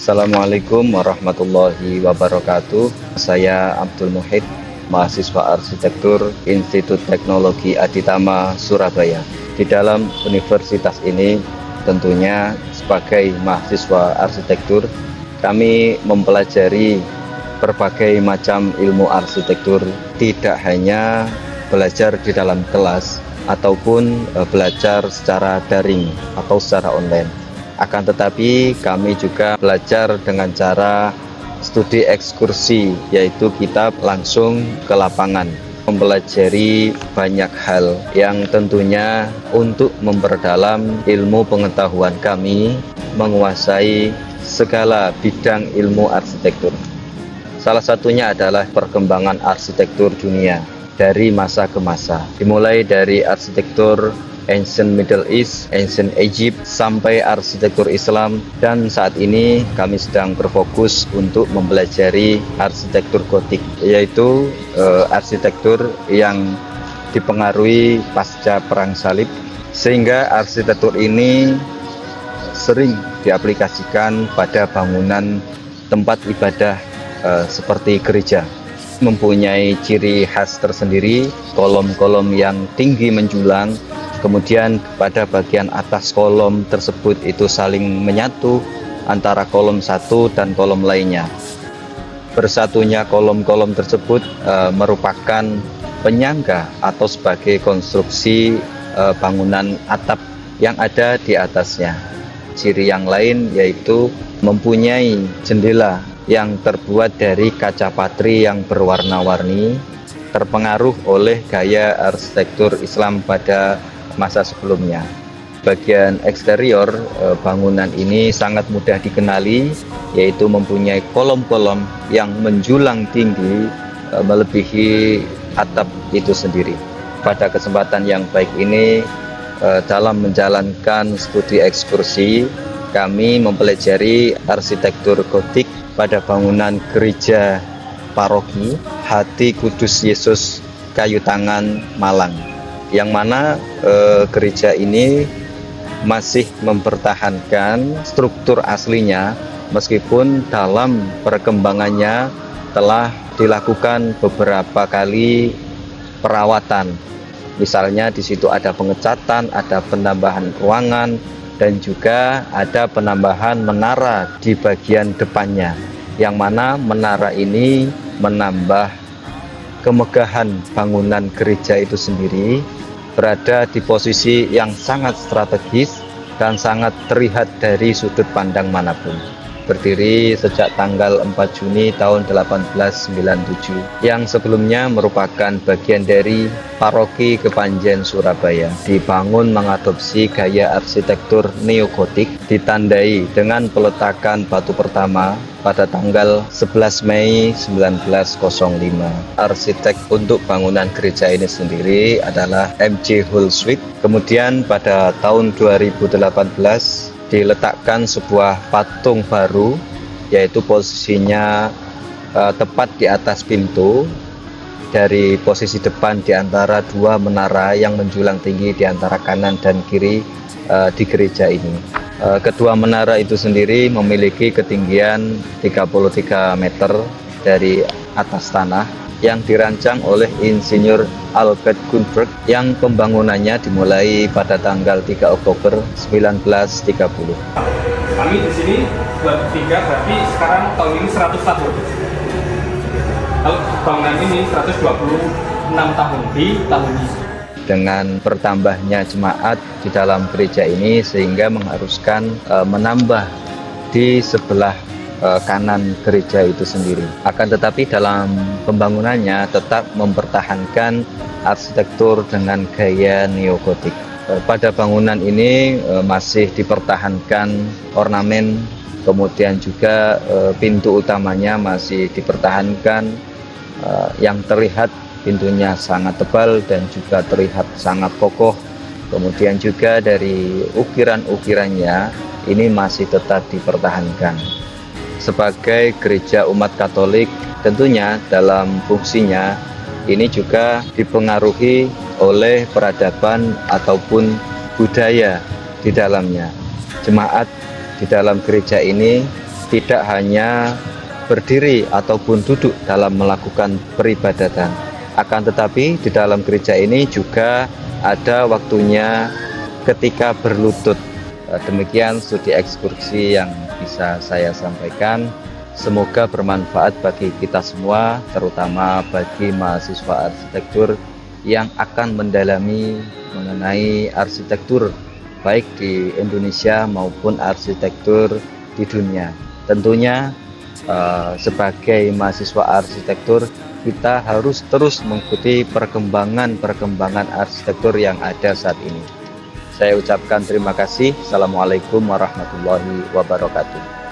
Assalamualaikum warahmatullahi wabarakatuh. Saya Abdul Muhid, mahasiswa arsitektur Institut Teknologi Aditama Surabaya. Di dalam universitas ini tentunya sebagai mahasiswa arsitektur kami mempelajari berbagai macam ilmu arsitektur, tidak hanya belajar di dalam kelas ataupun belajar secara daring atau secara online. Akan tetapi kami juga belajar dengan cara studi ekskursi, yaitu kita langsung ke lapangan, mempelajari banyak hal yang tentunya untuk memperdalam ilmu pengetahuan kami menguasai segala bidang ilmu arsitektur. Salah satunya adalah perkembangan arsitektur dunia dari masa ke masa, dimulai dari arsitektur Ancient Middle East, Ancient Egypt, sampai arsitektur Islam, dan saat ini kami sedang berfokus untuk mempelajari arsitektur gotik, yaitu arsitektur yang dipengaruhi pasca Perang Salib, sehingga arsitektur ini sering diaplikasikan pada bangunan tempat ibadah seperti gereja. Mempunyai ciri khas tersendiri, kolom-kolom yang tinggi menjulang, kemudian pada bagian atas kolom tersebut itu saling menyatu antara kolom satu dan kolom lainnya. Bersatunya kolom-kolom tersebut merupakan penyangga atau sebagai konstruksi bangunan atap yang ada di atasnya. Ciri yang lain yaitu mempunyai jendela yang terbuat dari kaca patri yang berwarna-warni, terpengaruh oleh gaya arsitektur Islam pada masa sebelumnya. Bagian eksterior bangunan ini sangat mudah dikenali, yaitu mempunyai kolom-kolom yang menjulang tinggi melebihi atap itu sendiri. Pada kesempatan yang baik ini, dalam menjalankan studi ekskursi, kami mempelajari arsitektur gotik pada bangunan gereja paroki Hati Kudus Yesus Kayu Tangan, Malang, yang mana gereja ini masih mempertahankan struktur aslinya meskipun dalam perkembangannya telah dilakukan beberapa kali perawatan. Misalnya di situ ada pengecatan, ada penambahan ruangan, dan juga ada penambahan menara di bagian depannya, yang mana menara ini menambah kemegahan bangunan gereja itu sendiri, berada di posisi yang sangat strategis dan sangat terlihat dari sudut pandang manapun. Berdiri sejak tanggal 4 Juni tahun 1897, yang sebelumnya merupakan bagian dari Paroki Kepanjen Surabaya. Dibangun mengadopsi gaya arsitektur neogotik, ditandai dengan peletakan batu pertama pada tanggal 11 Mei 1905. Arsitek untuk bangunan gereja ini sendiri adalah M.C. Hulswig. Kemudian pada tahun 2018 diletakkan sebuah patung baru, yaitu posisinya tepat di atas pintu, dari posisi depan di antara dua menara yang menjulang tinggi di antara kanan dan kiri di gereja ini. Kedua menara itu sendiri memiliki ketinggian 33 meter dari atas tanah, yang dirancang oleh Insinyur Albert Gunberg, yang pembangunannya dimulai pada tanggal 3 Oktober 1930. Kami di sini 23, berarti sekarang tahun ini 100 tahun. Kalau bangunan ini 126 tahun di tahun ini. Dengan bertambahnya jemaat di dalam gereja ini sehingga mengharuskan menambah di sebelah kanan gereja itu sendiri. Akan tetapi dalam pembangunannya tetap mempertahankan arsitektur dengan gaya neogotik. Pada bangunan ini masih dipertahankan ornamen, kemudian juga pintu utamanya masih dipertahankan, yang terlihat pintunya sangat tebal dan juga terlihat sangat kokoh. Kemudian juga dari ukiran-ukirannya ini masih tetap dipertahankan. Sebagai gereja umat Katolik, tentunya dalam fungsinya ini juga dipengaruhi oleh peradaban ataupun budaya di dalamnya. Jemaat di dalam gereja ini tidak hanya berdiri ataupun duduk dalam melakukan peribadatan, akan tetapi di dalam gereja ini juga ada waktunya ketika berlutut. Demikian studi ekskursi yang bisa saya sampaikan. Semoga bermanfaat bagi kita semua, terutama bagi mahasiswa arsitektur yang akan mendalami mengenai arsitektur baik di Indonesia maupun arsitektur di dunia. Tentunya sebagai mahasiswa arsitektur kita harus terus mengikuti perkembangan arsitektur yang ada saat ini. Saya ucapkan terima kasih. Assalamualaikum warahmatullahi wabarakatuh.